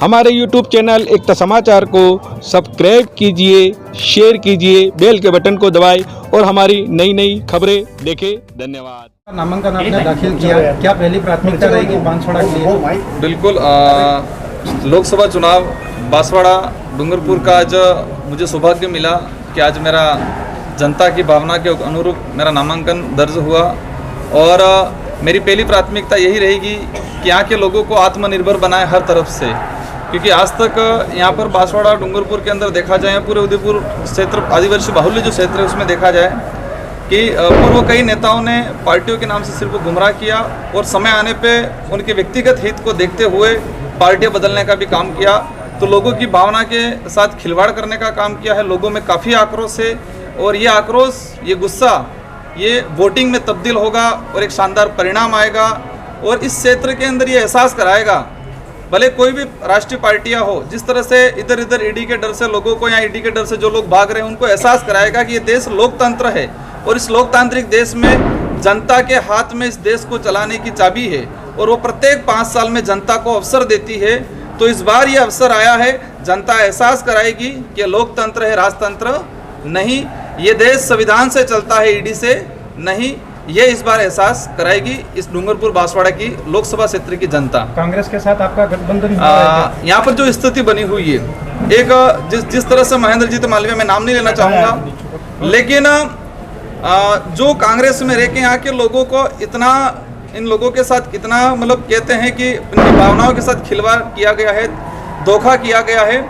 हमारे YouTube channel एकता समाचार को सब्सक्राइब कीजिए, शेयर कीजिए, बेल के बटन को दबाएं और हमारी नई नई खबरें देखें। धन्यवाद। नामांकन आपने दाखिल किया, क्या पहली प्राथमिकता रहेगी बांसवाड़ा के लिए? बिल्कुल, लोकसभा चुनाव बांसवाड़ा डूंगरपुर का आज मुझे सौभाग्य मिला कि आज मेरा जनता की भावना के अनुरूप मेरा नामांकन दर्ज हुआ और मेरी पहली प्राथमिकता यही रहेगी कि यहाँ के लोगों को आत्मनिर्भर बनाए हर तरफ से, क्योंकि आज तक यहाँ पर बांसवाड़ा डूंगरपुर के अंदर देखा जाए, पूरे उदयपुर क्षेत्र आदिवासी बाहुल्य जो क्षेत्र है उसमें देखा जाए कि पूर्व कई नेताओं ने पार्टियों के नाम से सिर्फ गुमराह किया और समय आने पे उनके व्यक्तिगत हित को देखते हुए पार्टियां बदलने का भी काम किया, तो लोगों की भावना के साथ खिलवाड़ करने का काम किया है। लोगों में काफ़ी आक्रोश है और ये आक्रोश, ये गुस्सा, ये वोटिंग में तब्दील होगा और एक शानदार परिणाम आएगा और इस क्षेत्र के अंदर ये एहसास कराएगा, भले कोई भी राष्ट्रीय पार्टियां हो, जिस तरह से इधर इधर ईडी के डर से लोगों को, यहाँ ईडी के डर से जो लोग भाग रहे हैं उनको एहसास कराएगा कि ये देश लोकतंत्र है और इस लोकतांत्रिक देश में जनता के हाथ में इस देश को चलाने की चाबी है और वो प्रत्येक 5 साल में जनता को अवसर देती है। तो इस बार ये अवसर आया है, जनता एहसास कराएगी कि लोकतंत्र है, राजतंत्र नहीं, ये देश संविधान से चलता है, ईडी से नहीं। ये इस बार एहसास कराएगी इस डूंगरपुर बांसवाड़ा की लोकसभा क्षेत्र की जनता। कांग्रेस के साथ आपका गठबंधन यहाँ पर जो स्थिति बनी हुई है, एक जिस तरह से महेंद्रजीत मालवीय, मैं नाम नहीं लेना चाहूँगा, लेकिन जो कांग्रेस में रह के यहाँ के लोगों को इतना, इन लोगों के साथ इतना मतलब कहते हैं कि इनकी भावनाओं के साथ खिलवाड़ किया गया है, धोखा किया गया है,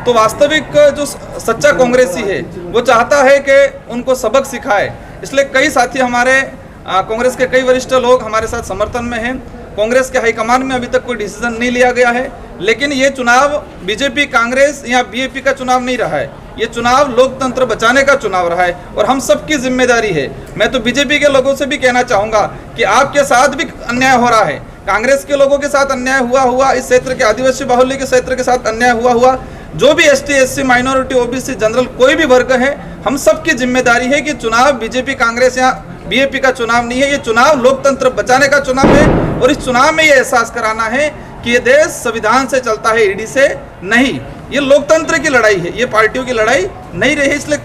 तो वास्तविक जो सच्चा कांग्रेसी है वो चाहता है कि उनको सबक सिखाए। इसलिए कई साथी हमारे कांग्रेस के कई वरिष्ठ लोग हमारे साथ समर्थन में हैं। कांग्रेस के हाईकमान में अभी तक कोई डिसीजन नहीं लिया गया है, लेकिन ये चुनाव बीजेपी कांग्रेस या बीएपी का चुनाव नहीं रहा है, ये चुनाव लोकतंत्र बचाने का चुनाव रहा है और हम सबकी जिम्मेदारी है। मैं तो बीजेपी के लोगों से भी कहना चाहूँगा कि आपके साथ भी अन्याय हो रहा है, कांग्रेस के लोगों के साथ अन्याय हुआ, इस क्षेत्र के आदिवासी बाहुल्य के क्षेत्र के साथ अन्याय हुआ, जो भी ST SC minority OBC general कोई भी वर्ग है, हम सबकी जिम्मेदारी है कि चुनाव बीजेपी कांग्रेस या बीएपी का चुनाव नहीं है, ये चुनाव लोकतंत्र बचाने का चुनाव है और इस चुनाव में ये एहसास कराना है कि ये देश संविधान से चलता है, ईडी से नहीं। ये लोकतंत्र की लड़ाई है, ये पार्टियों की लड़ाई नहीं रही। इसलिए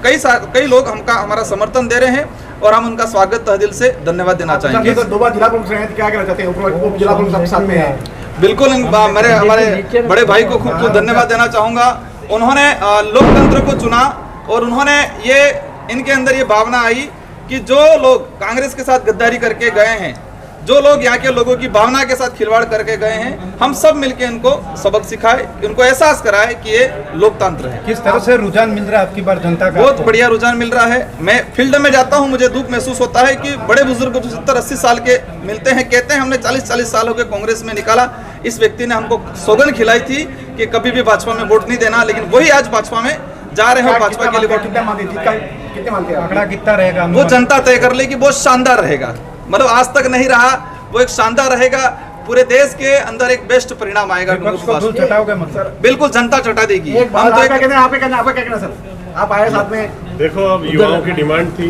कई लोग हमारा समर्थन दे रहे हैं और हम उनका स्वागत तहदिल से धन्यवाद देना चाहेंगे। तो 2 बार जिला प्रमुख रहे हैं, क्या कहना चाहते हैं? उप जिला प्रमुख साथ में है। बिल्कुल, हमारे बड़े भाई को खूब धन्यवाद देना चाहूँगा। उन्होंने लोकतंत्र को चुना और उन्होंने ये, इनके अंदर ये भावना आई कि जो लोग कांग्रेस के साथ गद्दारी करके गए हैं, जो लोग यहाँ के लोगों की भावना के साथ खिलवाड़ करके गए हैं, हम सब मिलके इनको सबक सिखाए, इनको एहसास कराए कि ये लोकतंत्र है। किस तरह से रुझान मिल रहा है आपकी बार जनता का? बहुत बढ़िया रुझान मिल रहा है। मैं फील्ड में जाता हूँ, मुझे दुख महसूस होता है कि बड़े बुजुर्ग 70-80 साल के मिलते हैं, कहते हैं हमने 40-40 साल हो गए कांग्रेस में निकाला, इस व्यक्ति ने हमको सौगंध खिलाई थी कि कभी भी भाजपा में वोट नहीं देना, लेकिन वही आज भाजपा में जा रहे हैं। भाजपा के लिए वोट कितना मानते हैं? आंकड़ा कितना रहेगा वो जनता तय कर लेगी। बहुत शानदार रहेगा, मतलब आज तक नहीं रहा, वो एक शानदार रहेगा। पूरे देश के अंदर एक बेस्ट परिणाम आएगा। बिल्कुल जनता चटा देगी। आपका क्या कहना सर? आप आए साथ में। देखो, अब युवाओं की डिमांड थी,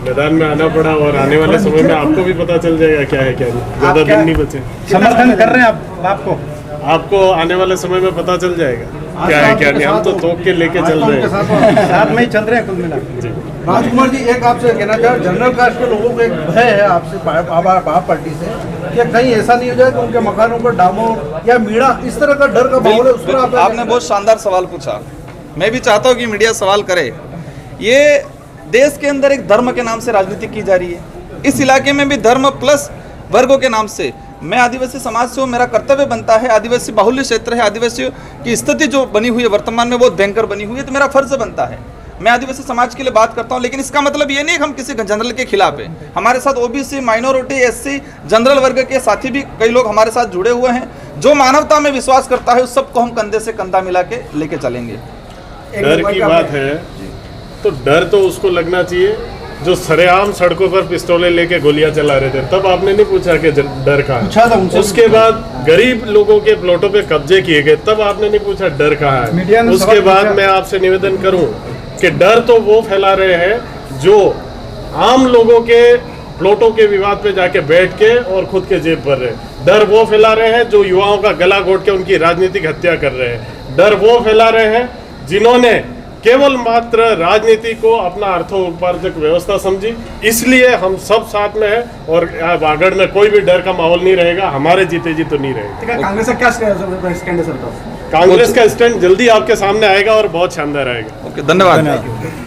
मैदान में आना पड़ा और आने वाले समय में आपको भी पता चल जाएगा क्या है क्या नहीं। ज्यादा दिन नहीं बचे। समर्थन कर रहे हैं आप? आपको आने वाले समय में पता चल जाएगा क्या है क्या नहीं। हम तो तोप के लेके चल रहे हैं, साथ में ही चल रहे हैं कुल मिला। राजकुमार जी, एक आपसे कहना चाहे, जनरल कास्ट के लोगों को एक भय है आपसे, आप पार्टी से, कि कहीं ऐसा नहीं हो जाए कि उनके मकानों पर डामर या मीणा, इस तरह का डर का माहौल है, उस पर आपने बहुत शानदार सवाल पूछा। मैं भी चाहता हूँ कि मीडिया सवाल करे। ये देश के अंदर एक धर्म के नाम से राजनीति की जा रही है, इस इलाके में भी धर्म प्लस वर्गों के नाम से। मैं आदिवासी समाज से हूँ, मेरा कर्तव्य बनता है, आदिवासी बाहुल्य क्षेत्र है, आदिवासियों की स्थिति जो बनी हुई है वर्तमान में बहुत भयंकर बनी हुई है, तो मेरा फर्ज बनता है, मैं आदिवासी समाज के लिए बात करता हूँ। लेकिन इसका मतलब ये नहीं कि हम किसी जनरल के खिलाफ है। हमारे साथ ओबीसी, माइनॉरिटी, एससी, जनरल वर्ग के साथी भी कई लोग हमारे साथ जुड़े हुए हैं। जो मानवता में विश्वास करता है उस सबको हम कंधे से कंधा मिला के लेके चलेंगे। डर की बात है तो डर तो उसको लगना चाहिए जो सरेआम सड़कों पर पिस्तौलें लेके गोलियां चला रहे थे, तब आपने नहीं पूछा कि डर कहाँ है। उसके बाद गरीब लोगों के प्लॉटों पे कब्जे किए गए, तब आपने नहीं पूछा डर कहाँ है। उसके बाद मैं आपसे निवेदन करूं कि डर तो वो फैला रहे हैं जो आम लोगों के प्लॉटों के विवाद पे जाके बैठ के और खुद के जेब भर रहे हैं। डर वो फैला रहे हैं जो युवाओं का गला घोट के उनकी राजनीतिक हत्या कर रहे हैं। डर वो फैला रहे हैं जिन्होंने केवल मात्र राजनीति को अपना अर्थोपार्जक व्यवस्था समझी। इसलिए हम सब साथ में हैं और बागड़ में कोई भी डर का माहौल नहीं रहेगा। हमारे जीते जी तो नहीं रहेगा। कांग्रेस का क्या स्टैंड है सर? कांग्रेस का स्टैंड जल्दी आपके सामने आएगा और बहुत शानदार आएगा। ओके, धन्यवाद।